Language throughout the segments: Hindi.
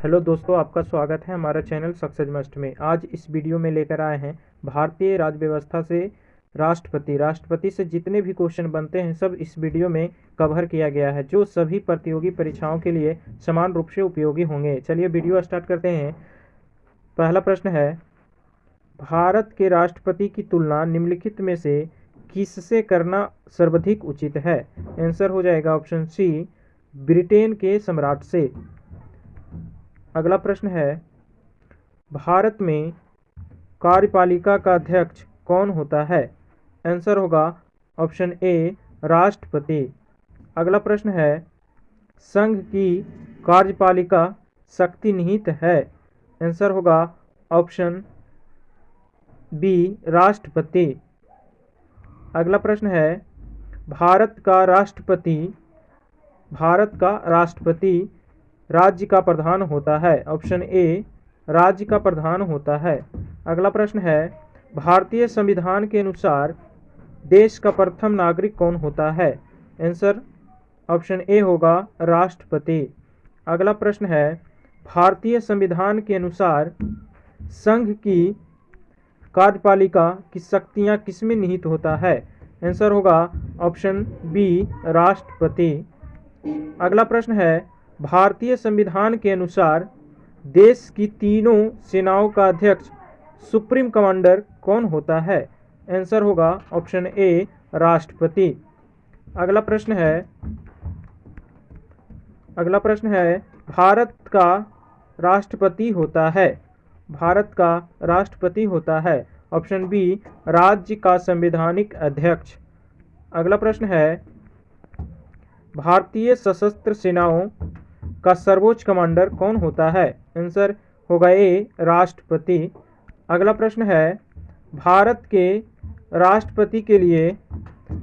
हेलो दोस्तों, आपका स्वागत है हमारा चैनल सक्सेस मस्ट में। आज इस वीडियो में लेकर आए हैं भारतीय राज्य व्यवस्था से राष्ट्रपति से जितने भी क्वेश्चन बनते हैं सब इस वीडियो में कवर किया गया है, जो सभी प्रतियोगी परीक्षाओं के लिए समान रूप से उपयोगी होंगे। चलिए वीडियो स्टार्ट करते हैं। पहला प्रश्न है, भारत के राष्ट्रपति की तुलना निम्नलिखित में से किससे करना सर्वाधिक उचित है? आंसर हो जाएगा ऑप्शन सी, ब्रिटेन के सम्राट से। अगला प्रश्न है, भारत में कार्यपालिका का अध्यक्ष कौन होता है? आंसर होगा ऑप्शन ए, राष्ट्रपति। अगला प्रश्न है, संघ की कार्यपालिका शक्ति निहित है? आंसर होगा ऑप्शन बी, राष्ट्रपति। अगला प्रश्न है, भारत का राष्ट्रपति राज्य का प्रधान होता है? ऑप्शन ए, राज्य का प्रधान होता है। अगला प्रश्न है, भारतीय संविधान के अनुसार देश का प्रथम नागरिक कौन होता है? आंसर ऑप्शन ए होगा, राष्ट्रपति। अगला प्रश्न है, भारतीय संविधान के अनुसार संघ की कार्यपालिका की शक्तियां किसमें निहित होता है? आंसर होगा ऑप्शन बी, राष्ट्रपति। अगला प्रश्न है, भारतीय संविधान के अनुसार देश की तीनों सेनाओं का अध्यक्ष सुप्रीम कमांडर कौन होता है? आंसर होगा ऑप्शन ए, राष्ट्रपति। अगला प्रश्न है, भारत का राष्ट्रपति होता है ऑप्शन बी, राज्य का संवैधानिक अध्यक्ष। अगला प्रश्न है, भारतीय सशस्त्र सेनाओं का सर्वोच्च कमांडर कौन होता है? आंसर होगा ए, राष्ट्रपति। अगला प्रश्न है, भारत के राष्ट्रपति के लिए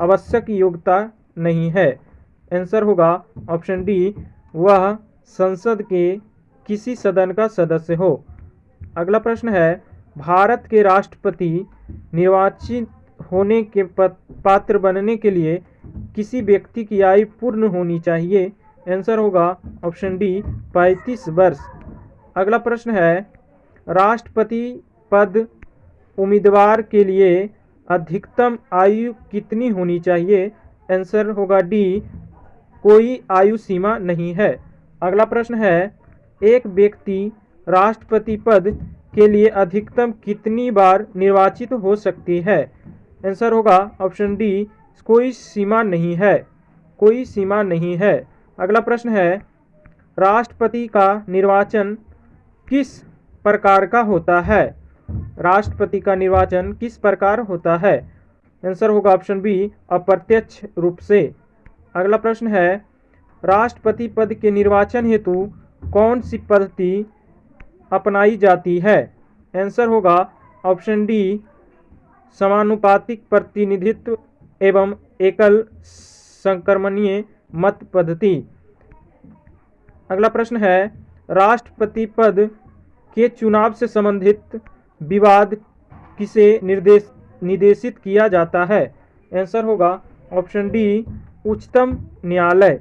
आवश्यक योग्यता नहीं है? आंसर होगा ऑप्शन डी, वह संसद के किसी सदन का सदस्य हो। अगला प्रश्न है, भारत के राष्ट्रपति निर्वाचित होने के पात्र बनने के लिए किसी व्यक्ति की आयु पूर्ण होनी चाहिए? आंसर होगा ऑप्शन डी, 35 वर्ष। अगला प्रश्न है, राष्ट्रपति पद उम्मीदवार के लिए अधिकतम आयु कितनी होनी चाहिए? आंसर होगा डी, कोई आयु सीमा नहीं है। अगला प्रश्न है, एक व्यक्ति राष्ट्रपति पद के लिए अधिकतम कितनी बार निर्वाचित हो सकती है? आंसर होगा ऑप्शन डी, कोई सीमा नहीं है। अगला प्रश्न है, राष्ट्रपति का निर्वाचन किस प्रकार का होता है? राष्ट्रपति का निर्वाचन किस प्रकार होता है? आंसर होगा ऑप्शन बी, अप्रत्यक्ष रूप से। अगला प्रश्न है, राष्ट्रपति पद के निर्वाचन हेतु कौन सी पद्धति अपनाई जाती है? आंसर होगा ऑप्शन डी, समानुपातिक प्रतिनिधित्व एवं एकल संक्रमणीय मत पद्धति। अगला प्रश्न है, राष्ट्रपति पद के चुनाव से संबंधित विवाद किसे निर्देशित किया जाता है? आंसर होगा ऑप्शन डी, उच्चतम न्यायालय।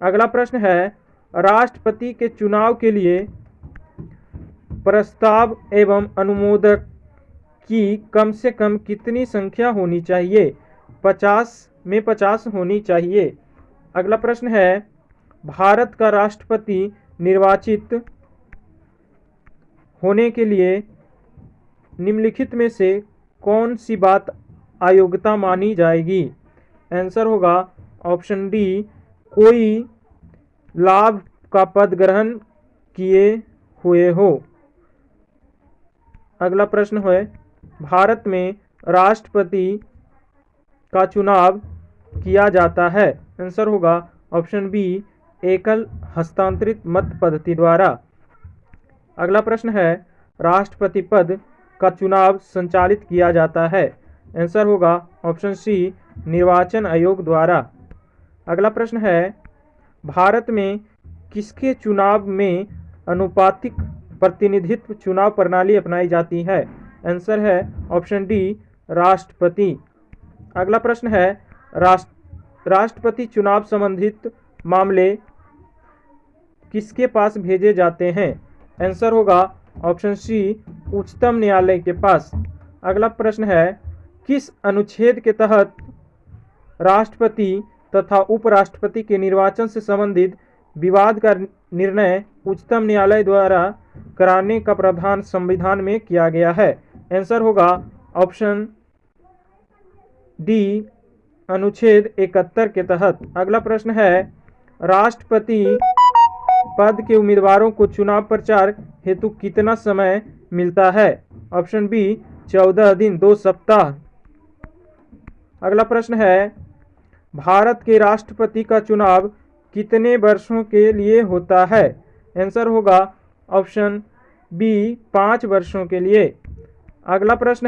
अगला प्रश्न है, राष्ट्रपति के चुनाव के लिए प्रस्ताव एवं अनुमोदक की कम से कम कितनी संख्या होनी चाहिए? 50 होनी चाहिए। अगला प्रश्न है, भारत का राष्ट्रपति निर्वाचित होने के लिए निम्नलिखित में से कौन सी बात अयोग्यता मानी जाएगी? आंसर होगा ऑप्शन डी, कोई लाभ का पद ग्रहण किए हुए हो। अगला प्रश्न है, भारत में राष्ट्रपति का चुनाव किया जाता है? आंसर होगा ऑप्शन बी, एकल हस्तांतरित मत पद्धति द्वारा। अगला प्रश्न है, राष्ट्रपति पद का चुनाव संचालित किया जाता है? आंसर होगा ऑप्शन सी, निर्वाचन आयोग द्वारा। अगला प्रश्न है, भारत में किसके चुनाव में अनुपातिक प्रतिनिधित्व चुनाव प्रणाली अपनाई जाती है? आंसर है ऑप्शन डी, राष्ट्रपति। अगला प्रश्न है, राष्ट्रपति चुनाव संबंधित मामले किसके पास भेजे जाते हैं? आंसर होगा ऑप्शन सी, उच्चतम न्यायालय के पास। अगला प्रश्न है, किस अनुच्छेद के तहत राष्ट्रपति तथा उपराष्ट्रपति के निर्वाचन से संबंधित विवाद का निर्णय उच्चतम न्यायालय द्वारा कराने का प्रावधान संविधान में किया गया है? आंसर होगा ऑप्शन डी, अनुच्छेद 71 के तहत। अगला प्रश्न है, राष्ट्रपति पद के उम्मीदवारों को चुनाव प्रचार हेतु कितना समय मिलता है? ऑप्शन बी, 14 दिन 2 सप्ताह। अगला प्रश्न है, भारत के राष्ट्रपति का चुनाव कितने वर्षों के लिए होता है? आंसर होगा ऑप्शन बी, 5 वर्षों के लिए। अगला प्रश्न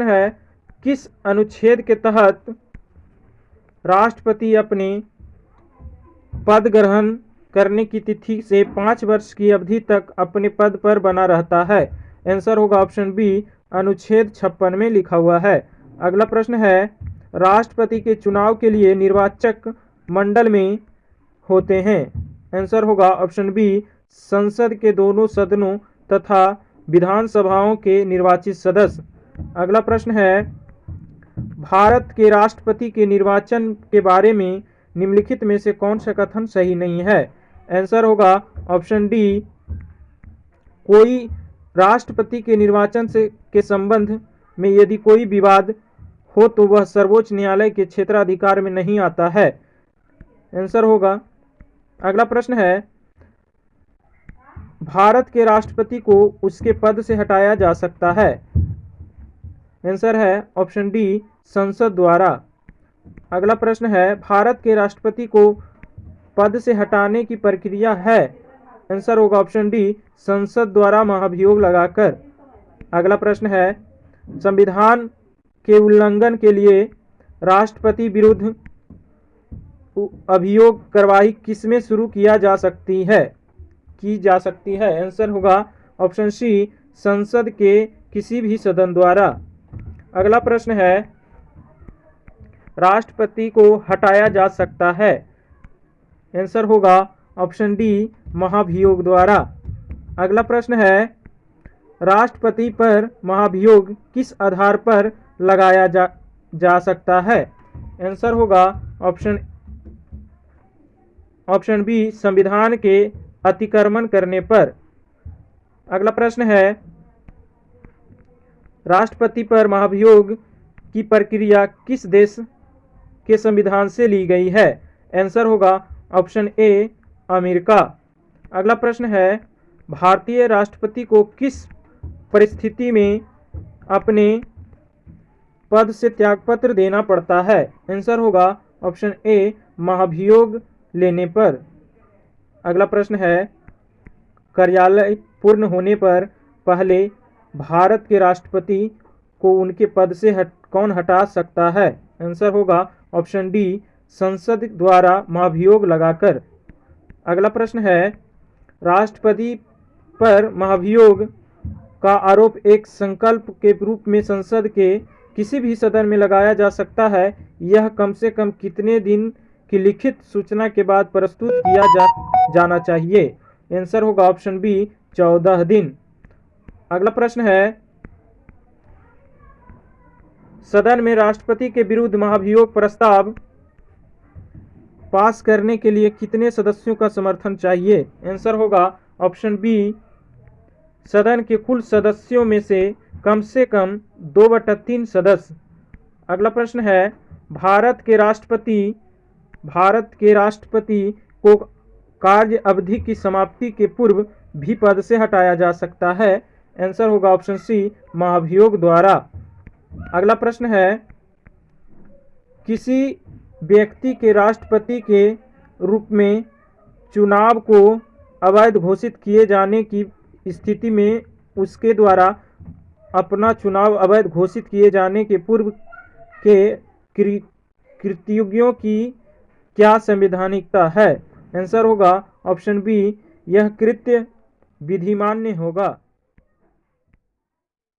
है, किस अनुच्छेद के तहत राष्ट्रपति अपनी पद ग्रहण करने की तिथि से 5 वर्ष की अवधि तक अपने पद पर बना रहता है? आंसर होगा ऑप्शन बी, अनुच्छेद 56 में लिखा हुआ है। अगला प्रश्न है, राष्ट्रपति के चुनाव के लिए निर्वाचक मंडल में होते हैं? आंसर होगा ऑप्शन बी, संसद के दोनों सदनों तथा विधानसभाओं के निर्वाचित सदस्य। अगला प्रश्न है, भारत के राष्ट्रपति के निर्वाचन के बारे में निम्नलिखित में से कौन सा कथन सही नहीं है? आंसर होगा ऑप्शन डी, कोई राष्ट्रपति के निर्वाचन के संबंध में यदि कोई विवाद हो तो वह सर्वोच्च न्यायालय के क्षेत्राधिकार में नहीं आता है। आंसर होगा। अगला प्रश्न है, भारत के राष्ट्रपति को उसके पद से हटाया जा सकता है? आंसर है ऑप्शन डी, संसद द्वारा। अगला प्रश्न है, भारत के राष्ट्रपति को पद से हटाने की प्रक्रिया है? आंसर होगा ऑप्शन डी, संसद द्वारा महाभियोग लगाकर। अगला प्रश्न है, संविधान के उल्लंघन के लिए राष्ट्रपति विरुद्ध अभियोग कार्यवाही किसमें शुरू की जा सकती है? आंसर होगा ऑप्शन सी, संसद के किसी भी सदन द्वारा। अगला प्रश्न है, राष्ट्रपति को हटाया जा सकता है? आंसर होगा ऑप्शन डी, महाभियोग द्वारा। अगला प्रश्न है, राष्ट्रपति पर महाभियोग किस आधार पर लगाया जा सकता है? आंसर होगा ऑप्शन बी, संविधान के अतिक्रमण करने पर। अगला प्रश्न है, राष्ट्रपति पर महाभियोग की प्रक्रिया किस देश के संविधान से ली गई है? आंसर होगा ऑप्शन ए, अमेरिका। अगला प्रश्न है, भारतीय राष्ट्रपति को किस परिस्थिति में अपने पद से त्यागपत्र देना पड़ता है? आंसर होगा ऑप्शन ए, महाभियोग लेने पर। अगला प्रश्न है, कार्यालय पूर्ण होने पर पहले भारत के राष्ट्रपति को उनके पद से कौन हटा सकता है? आंसर होगा ऑप्शन डी, संसद द्वारा महाभियोग लगाकर। अगला प्रश्न है, राष्ट्रपति पर महाभियोग का आरोप एक संकल्प के रूप में संसद के किसी भी सदन में लगाया जा सकता है? यह कम से कम कितने दिन की लिखित सूचना के बाद प्रस्तुत किया जाना चाहिए? आंसर होगा ऑप्शन बी, 14 दिन। अगला प्रश्न है, सदन में राष्ट्रपति के विरुद्ध महाभियोग प्रस्ताव पास करने के लिए कितने सदस्यों का समर्थन चाहिए? आंसर होगा ऑप्शन बी, सदन के कुल सदस्यों में से कम 2/3 सदस्य। अगला प्रश्न है, भारत के राष्ट्रपति को कार्य अवधि की समाप्ति के पूर्व भी पद से हटाया जा सकता है? आंसर होगा ऑप्शन सी, महाभियोग द्वारा। अगला प्रश्न है, किसी व्यक्ति के राष्ट्रपति के रूप में चुनाव को अवैध घोषित किए जाने की स्थिति में उसके द्वारा अपना चुनाव अवैध घोषित किए जाने के पूर्व के कृत्यों की क्या संवैधानिकता है? आंसर होगा ऑप्शन बी, यह कृत्य विधिमान्य होगा।